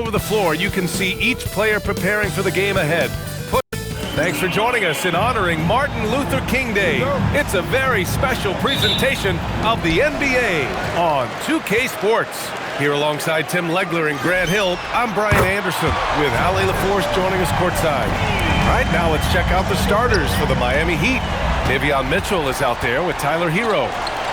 over the floor, you can see each player preparing for the game ahead. Thanks for joining us in honoring Martin Luther King Day. It's a very special presentation of the NBA on 2K Sports. Here alongside Tim Legler and Grant Hill, I'm Brian Anderson with Allie LaForce joining us courtside. All right, now let's check out the starters for the Miami Heat. Davion Mitchell is out there with Tyler Hero.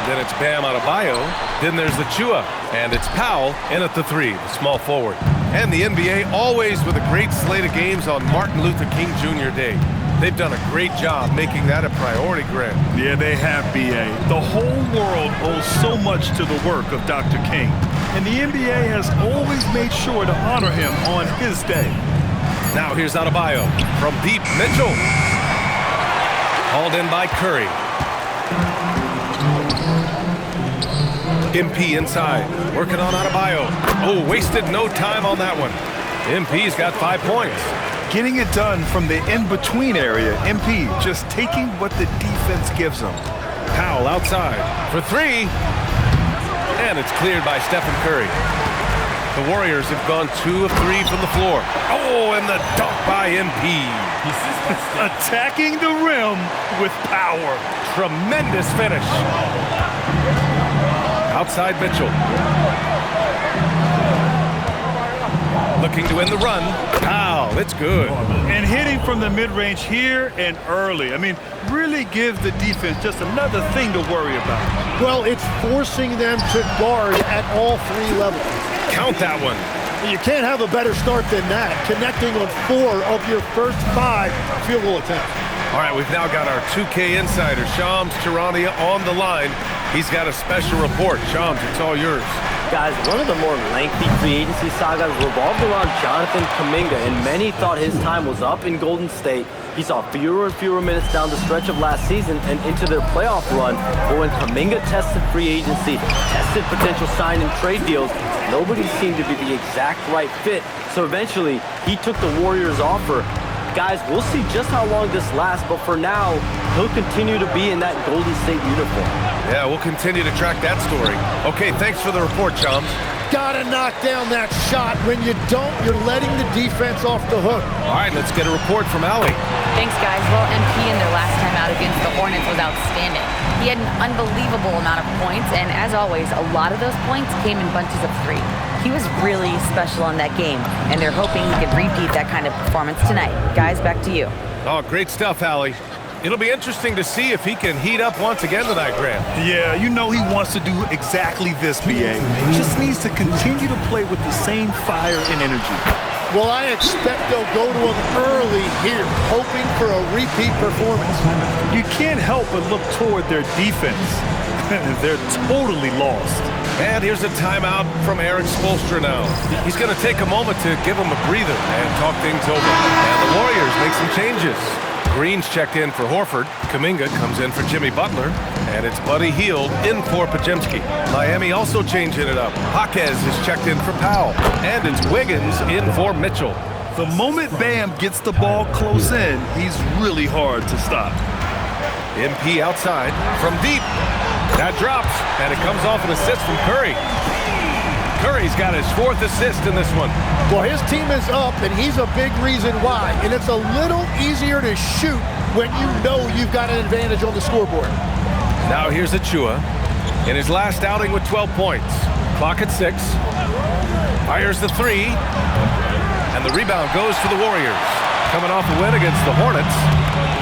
Then it's Bam Adebayo. Then there's Achua. And it's Powell in at the 3, the small forward. And the NBA always with a great slate of games on Martin Luther King Jr. Day. They've done a great job making that a priority, Grant. Yeah, they have, B.A. The whole world owes so much to the work of Dr. King. And the NBA has always made sure to honor him on his day. Now here's Adebayo from deep. Mitchell. Hauled in by Curry. MP inside, working on Adebayo. Oh, wasted no time on that one. MP's got 5 points. Getting it done from the in-between area. MP just taking what the defense gives him. Powell outside for 3. And it's cleared by Stephen Curry. The Warriors have gone 2 of 3 from the floor. Oh, and the dunk by MP. Attacking the rim with power. Tremendous finish. Outside Mitchell. Looking to win the run. Ow, it's good. And hitting from the mid-range here and early. I mean, really gives the defense just another thing to worry about. Well, it's forcing them to guard at all 3 levels. Count that one. You can't have a better start than that. Connecting on 4 of your first 5 field goal attempts. All right, we've now got our 2K insider, Shams Charania, on the line. He's got a special report. Shams, it's all yours. Guys, one of the more lengthy free agency sagas revolved around Jonathan Kuminga, and many thought his time was up in Golden State. He saw fewer and fewer minutes down the stretch of last season and into their playoff run. But when Kuminga tested free agency, tested potential sign and trade deals, nobody seemed to be the exact right fit. So eventually, he took the Warriors' offer. Guys, we'll see just how long this lasts, but for now, he'll continue to be in that Golden State uniform. Yeah, we'll continue to track that story. Okay, thanks for the report, Shams. Gotta knock down that shot. When you don't, you're letting the defense off the hook. All right, let's get a report from Allie. Thanks, guys. Well, MP in their last time out against the Hornets was outstanding. He had an unbelievable amount of points, and as always, a lot of those points came in bunches of 3. He was really special in that game, and they're hoping he could repeat that kind of performance tonight. Guys, back to you. Oh, great stuff, Allie. It'll be interesting to see if he can heat up once again tonight, Grant. Yeah, you know he wants to do exactly this, B.A. Just needs to continue to play with the same fire and energy. Well, I expect they'll go to him early here, hoping for a repeat performance. You can't help but look toward their defense. They're totally lost. And here's a timeout from Eric Spoelstra now. He's going to take a moment to give him a breather and talk things over. And the Warriors make some changes. Green's checked in for Horford. Kuminga comes in for Jimmy Butler. And it's Buddy Hield in for Podziemski. Miami also changing it up. Jaquez is checked in for Powell. And it's Wiggins in for Mitchell. The moment Bam gets the ball close in, he's really hard to stop. MP outside from deep. That drops, and it comes off an assist from Curry. Curry's got his 4th assist in this one. Well, his team is up, and he's a big reason why. And it's a little easier to shoot when you know you've got an advantage on the scoreboard. Now here's Achua in his last outing with 12 points. Clock at 6. Fires the 3. And the rebound goes to the Warriors. Coming off a win against the Hornets.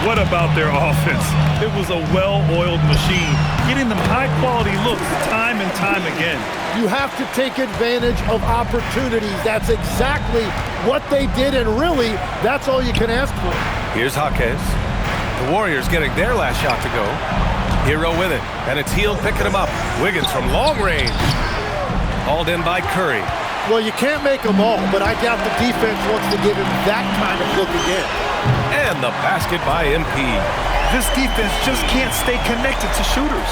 What about their offense? It was a well-oiled machine, getting them high-quality looks time and time again. You have to take advantage of opportunities. That's exactly what they did, and really, that's all you can ask for. Here's Jaquez. The Warriors getting their last shot to go. Hero with it, and it's Hield picking him up. Wiggins from long range. Hauled in by Curry. Well, you can't make them all, but I doubt the defense wants to give him that kind of look again. And the basket by MP. This defense just can't stay connected to shooters.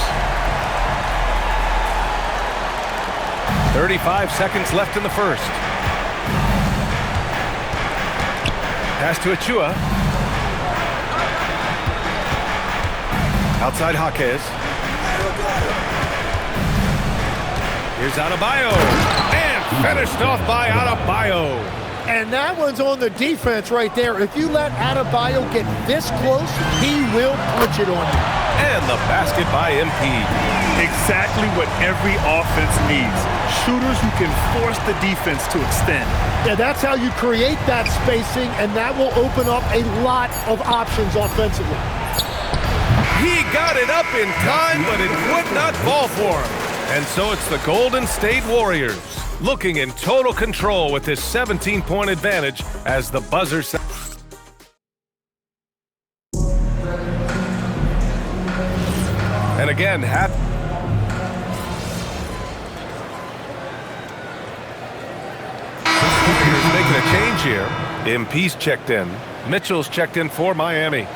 35 seconds left in the first. Pass to Achua. Outside Jaquez. Here's Adebayo. And Finished off by Adebayo. And that one's on the defense right there. If you let Adebayo get this close, he will punch it on you. And the basket by MP. Exactly what every offense needs. Shooters who can force the defense to extend. Yeah, that's how you create that spacing, and that will open up a lot of options offensively. He got it up in time, but it would not fall for him. And so it's the Golden State Warriors looking in total control with this 17-point advantage as the buzzer says. And again, Warriors making a change here. MP's checked in. Mitchell's checked in for Miami.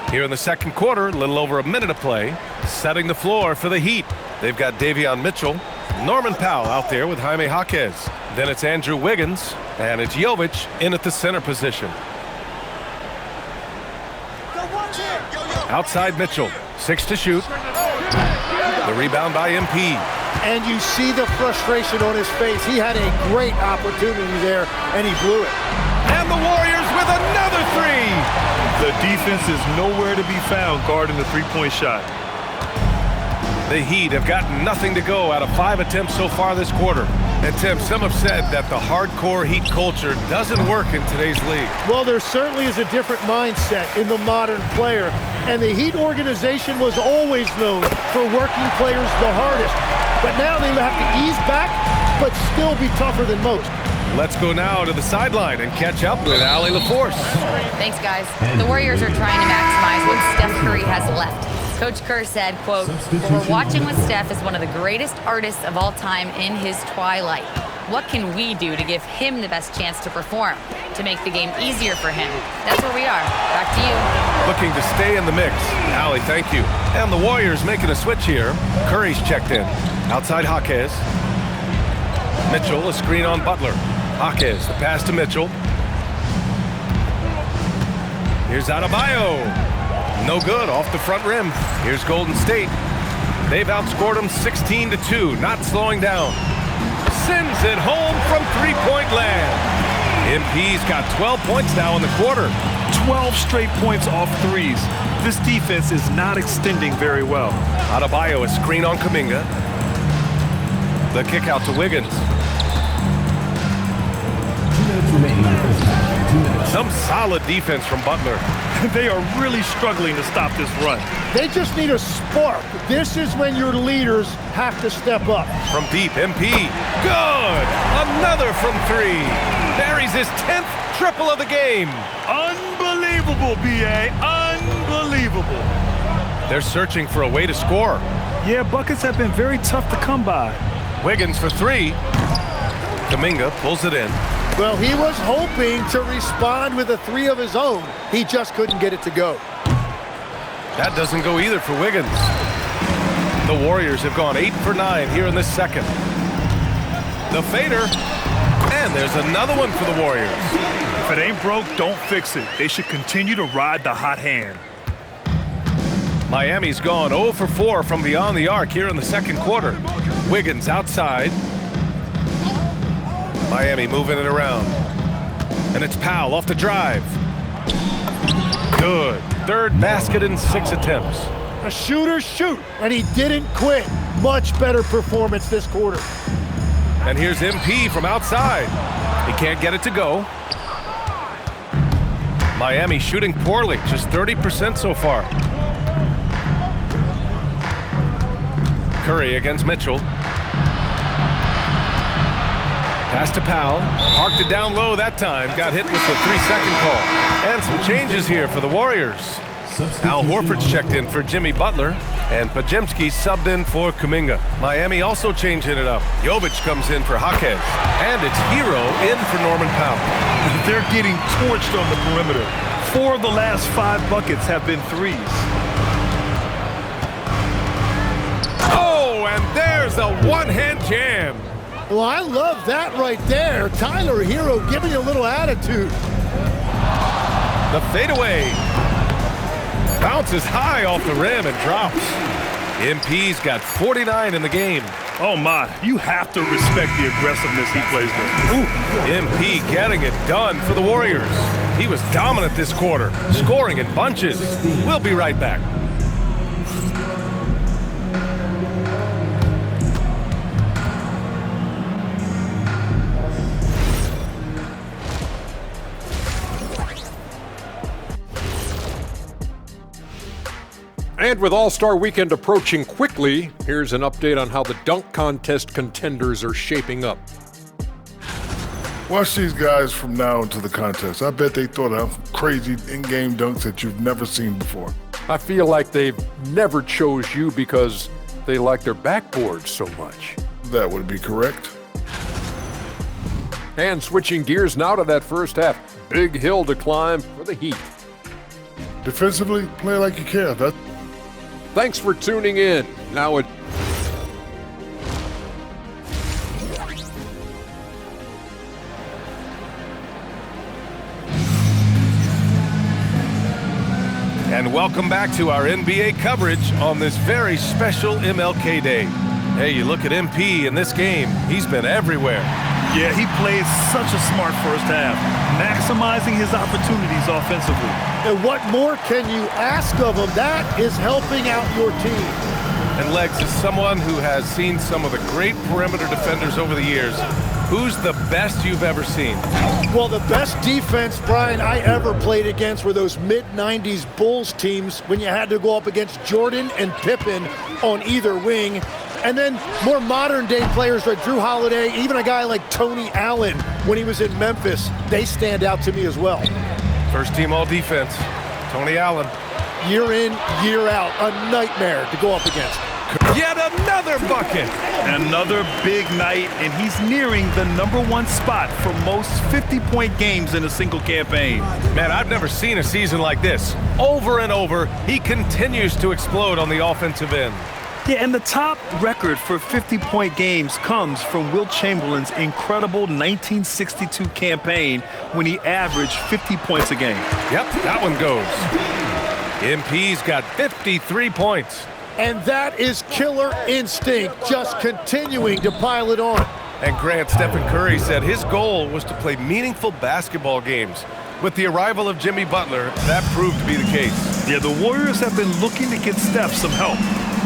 Here in the second quarter, a little over a minute of play, setting the floor for the Heat. They've got Davion Mitchell, Norman Powell out there with Jaime Jaquez. Then it's Andrew Wiggins, and it's Jovic in at the center position. Outside Mitchell, 6 to shoot. The rebound by MP. And you see the frustration on his face. He had a great opportunity there, and he blew it. And the Warriors with another three. The defense is nowhere to be found guarding the three-point shot. The Heat have gotten nothing to go out of 5 attempts so far this quarter. And Tim, some have said that the hardcore Heat culture doesn't work in today's league. Well, there certainly is a different mindset in the modern player. And the Heat organization was always known for working players the hardest. But now they have to ease back, but still be tougher than most. Let's go now to the sideline and catch up with Allie LaForce. Thanks, guys. The Warriors are trying to maximize what Steph Curry has left. Coach Kerr said, quote, "What we're watching with Steph is one of the greatest artists of all time in his twilight. What can we do to give him the best chance to perform, to make the game easier for him?" That's where we are. Back to you. Looking to stay in the mix. Allie, thank you. And the Warriors making a switch here. Curry's checked in. Outside Jaquez. Mitchell, a screen on Butler. Jaquez, the pass to Mitchell. Here's Adebayo. No good, off the front rim. Here's Golden State. They've outscored them 16-2, not slowing down. Sends it home from three-point land. MP's got 12 points now in the quarter. 12 straight points off threes. This defense is not extending very well. Adebayo, a screen on Kuminga. The kick out to Wiggins. Some solid defense from Butler. They are really struggling to stop this run. They just need a spark. This is when your leaders have to step up. From deep, MP. Good! Another from three. Buries his 10th triple of the game. Unbelievable, B.A. Unbelievable. They're searching for a way to score. Yeah, buckets have been very tough to come by. Wiggins for three. Kuminga pulls it in. Well, he was hoping to respond with a three of his own. He just couldn't get it to go. That doesn't go either for Wiggins. The Warriors have gone 8 for 9 here in this second. The fader. And there's another one for the Warriors. If it ain't broke, don't fix it. They should continue to ride the hot hand. Miami's gone 0 for 4 from beyond the arc here in the second quarter. Wiggins outside. Miami moving it around. And it's Powell off the drive. Good. Third basket in 6 attempts. A shooter shoot, and he didn't quit. Much better performance this quarter. And here's MP from outside. He can't get it to go. Miami shooting poorly, just 30% so far. Curry against Mitchell. Pass to Powell. Parked it down low that time. Got hit with the 3-second call. And some changes here for the Warriors. Al Horford's checked in for Jimmy Butler. And Pajemski subbed in for Kuminga. Miami also changing it up. Jovic comes in for Jaquez. And it's Hero in for Norman Powell. They're getting torched on the perimeter. 4 of the last 5 buckets have been threes. Oh, and there's a one-hand jam. Well, I love that right there. Tyler Hero giving you a little attitude. The fadeaway. Bounces high off the rim and drops. MP's got 49 in the game. Oh, my. You have to respect the aggressiveness he plays with. Ooh. MP getting it done for the Warriors. He was dominant this quarter, scoring in bunches. We'll be right back. And with All-Star Weekend approaching quickly, here's an update on how the dunk contest contenders are shaping up. Watch these guys from now into the contest. I bet they thought of crazy in-game dunks that you've never seen before. I feel like they've never chose you because they like their backboards so much. That would be correct. And switching gears now to that first half. Big hill to climb for the Heat. Defensively, play like you care. Thanks for tuning in. Now it. And welcome back to our NBA coverage on this very special MLK Day. Hey, you look at MP in this game, he's been everywhere. Yeah, he played such a smart first half, maximizing his opportunities offensively. And what more can you ask of him? That is helping out your team. And Legs, is someone who has seen some of the great perimeter defenders over the years. Who's the best you've ever seen? Well, the best defense, Brian, I ever played against were those mid-90s Bulls teams when you had to go up against Jordan and Pippen on either wing. And then more modern-day players like Drew Holiday, even a guy like Tony Allen when he was in Memphis, they stand out to me as well. First team all-defense, Tony Allen. Year in, year out, a nightmare to go up against. Yet another bucket. Another big night, and he's nearing the #1 spot for most 50-point games in a single campaign. Man, I've never seen a season like this. Over and over, he continues to explode on the offensive end. Yeah, and the top record for 50-point games comes from Wilt Chamberlain's incredible 1962 campaign when he averaged 50 points a game. Yep, that one goes. MP's got 53 points. And that is killer instinct, just continuing to pile it on. And Grant, Stephen Curry said his goal was to play meaningful basketball games. With the arrival of Jimmy Butler, that proved to be the case. Yeah, the Warriors have been looking to get Steph some help.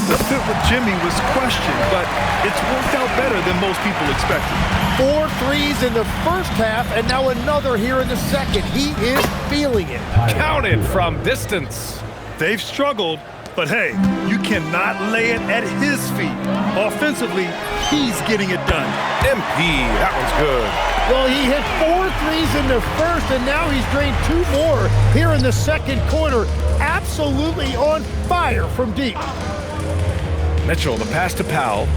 The fit with Jimmy was questioned, but it's worked out better than most people expected. 4 threes in the first half, and now another here in the second. He is feeling it. Counted from distance. They've struggled, but hey, you cannot lay it at his feet. Offensively, he's getting it done. MP, that one's good. Well, he hit 4 threes in the first, and now he's drained 2 more here in the second quarter. Absolutely on fire from deep. Mitchell, the pass to Powell.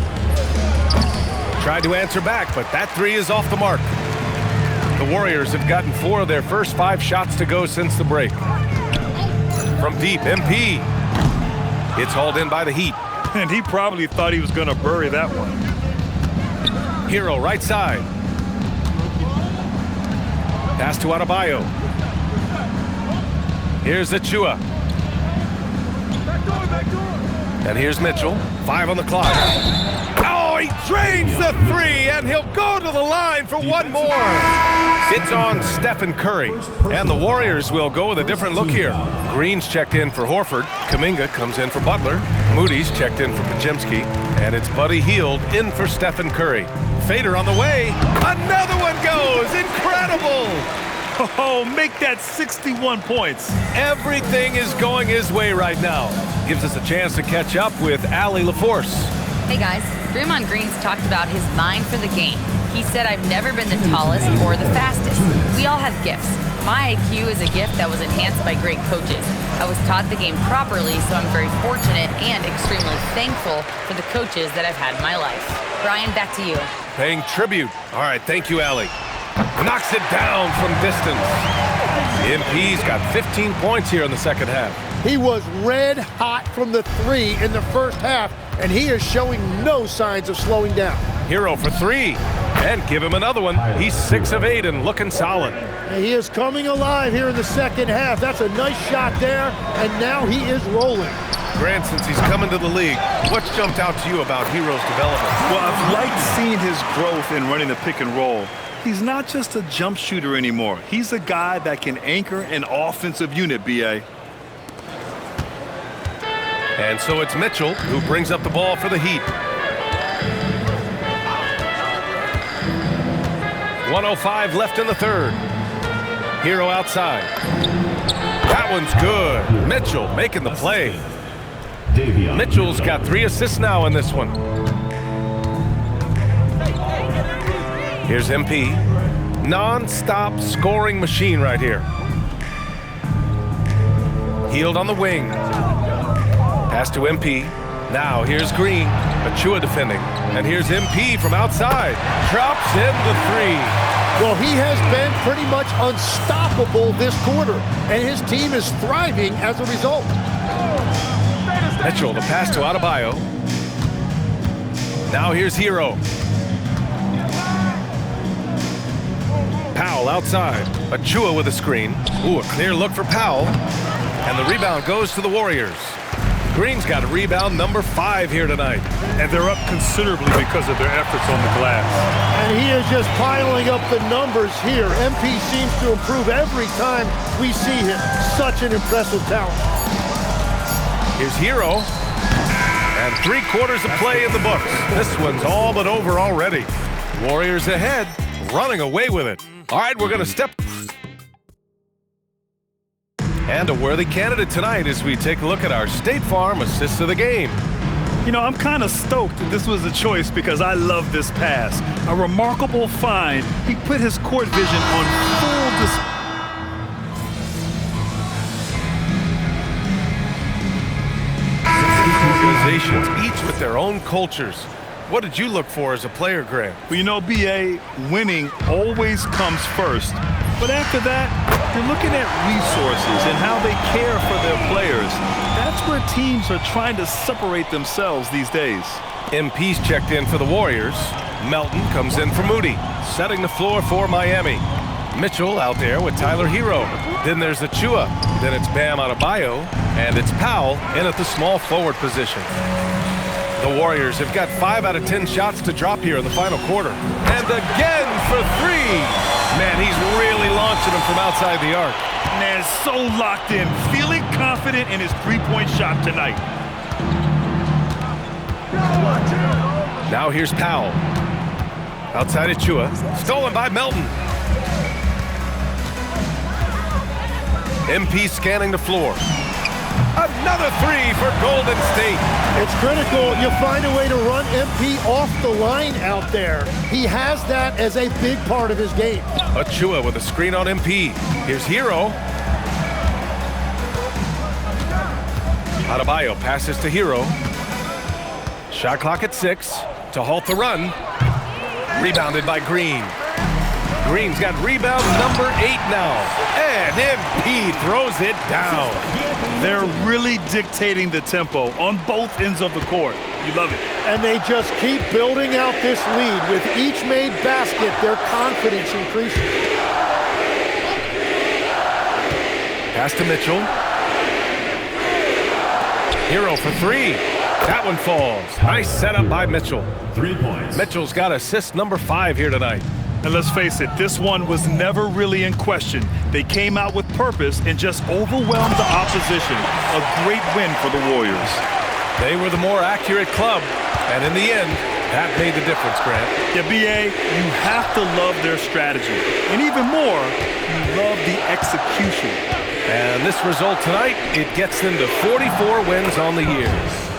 Tried to answer back, but that 3 is off the mark. The Warriors have gotten 4 of their first 5 shots to go since the break. From deep, MP. It's hauled in by the Heat. And he probably thought he was going to bury that one. Hero, right side. Pass to Adebayo. Here's Achua. And here's Mitchell. 5 on the clock. Oh, he drains the 3, and he'll go to the line for one more. It's on Stephen Curry. And the Warriors will go with a different look here. Green's checked in for Horford. Kuminga comes in for Butler. Moody's checked in for Podziemski. And it's Buddy Hield in for Stephen Curry. Fader on the way. Another one goes. Incredible. Oh, make that 61 points. Everything is going his way right now. Gives us a chance to catch up with Allie LaForce. Hey guys, Draymond Green's talked about his mind for the game. He said, I've never been the tallest or the fastest. We all have gifts. My IQ is a gift that was enhanced by great coaches. I was taught the game properly, so I'm very fortunate and extremely thankful for the coaches that I've had in my life. Brian, back to you. Paying tribute. All right, thank you, Allie. Knocks it down from distance. MP's got 15 points here in the second half. He was red hot from the 3 in the first half, and he is showing no signs of slowing down. Hero for 3. And give him another one. He's 6 of 8 and looking solid. And he is coming alive here in the second half. That's a nice shot there, and now he is rolling. Grant, since he's come into the league, what's jumped out to you about Hero's development? Well, I've liked seeing his growth in running the pick and roll. He's not just a jump shooter anymore. He's a guy that can anchor an offensive unit, B.A. And so it's Mitchell who brings up the ball for the Heat. 1:05 left in the third. Hero outside. That one's good. Mitchell making the play. Mitchell's got 3 assists now in this one. Here's MP. Non-stop scoring machine right here. Healed on the wing. Pass to MP. Now here's Green. Achua defending. And here's MP from outside. Drops in the 3. Well, he has been pretty much unstoppable this quarter, and his team is thriving as a result. Mitchell, the pass to Adebayo. Now here's Hero. Powell outside. Achua with a screen. Ooh, a clear look for Powell. And the rebound goes to the Warriors. Green's got a rebound number 5 here tonight. And they're up considerably because of their efforts on the glass. And he is just piling up the numbers here. MP seems to improve every time we see him. Such an impressive talent. Here's Hero. And 3/4 of play in the books. This one's all but over already. Warriors ahead, running away with it. All right, we're going to step. And a worthy candidate tonight as we take a look at our State Farm assists of the game. You know, I'm kind of stoked that this was a choice because I love this pass. A remarkable find. He put his court vision on full display. Organizations, each with their own cultures. What did you look for as a player, Grant? Well, you know, B.A., winning always comes first. But after that, you're looking at resources and how they care for their players. That's where teams are trying to separate themselves these days. MP's checked in for the Warriors. Melton comes in for Moody, setting the floor for Miami. Mitchell out there with Tyler Hero. Then there's Achua. Then it's Bam Adebayo. And it's Powell in at the small forward position. The Warriors have got 5 out of 10 shots to drop here in the final quarter. And again for 3. Man, he's really launching them from outside the arc. Man, so locked in, feeling confident in his three-point shot tonight. Now here's Powell. Outside Achua. Stolen by Melton. MP scanning the floor. Another 3 for Golden State. It's critical you find a way to run MP off the line out there. He has that as a big part of his game. Achua with a screen on MP. Here's Hero. Adebayo passes to Hero. Shot clock at 6 to halt the run. Rebounded by Green. Green's got rebound number 8 now. And MP throws it down. They're really dictating the tempo on both ends of the court. You love it. And they just keep building out this lead. With each made basket, their confidence increases. Pass to Mitchell. Hero for 3. That one falls. Nice setup by Mitchell. 3 points. Mitchell's got assist number 5 here tonight. And let's face it, this one was never really in question. They came out with purpose and just overwhelmed the opposition. A great win for the Warriors. They were the more accurate club, and in the end, that made the difference, Grant. Yeah, B.A., you have to love their strategy. And even more, you love the execution. And this result tonight, it gets them to 44 wins on the year.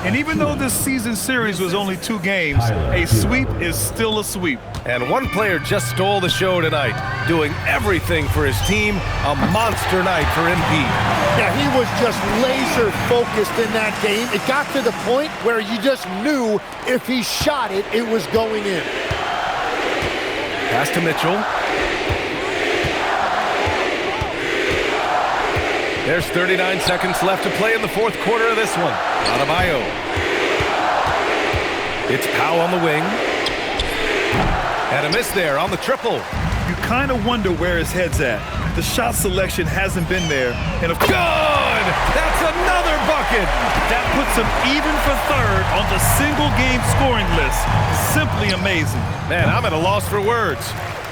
And even though this season series was only 2 games, a sweep is still a sweep. And one player just stole the show tonight, doing everything for his team. A monster night for MP. Yeah, he was just laser focused in that game. It got to the point where you just knew if he shot it, it was going in. Pass to Mitchell. There's 39 seconds left to play in the 4th quarter of this one. Adebayo. It's Powell on the wing. And a miss there on the triple. You kind of wonder where his head's at. The shot selection hasn't been there. And of Good! That's another bucket! that puts him even for third on the single-game scoring list. Simply amazing. Man, I'm at a loss for words.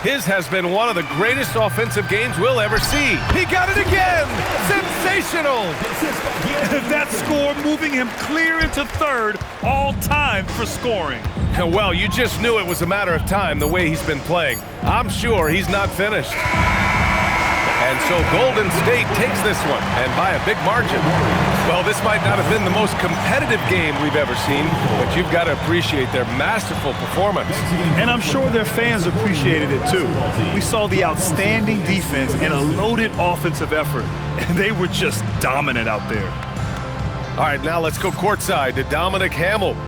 His has been one of the greatest offensive games we'll ever see. He got it again! Sensational! That score moving him clear into third all time for scoring. Well, you just knew it was a matter of time the way he's been playing. I'm sure he's not finished. And so Golden State takes this one, and by a big margin. Well, this might not have been the most competitive game we've ever seen, but you've got to appreciate their masterful performance. And I'm sure their fans appreciated it too. We saw the outstanding defense and a loaded offensive effort, and they were just dominant out there. All right, now let's go courtside to Dominic Hamill.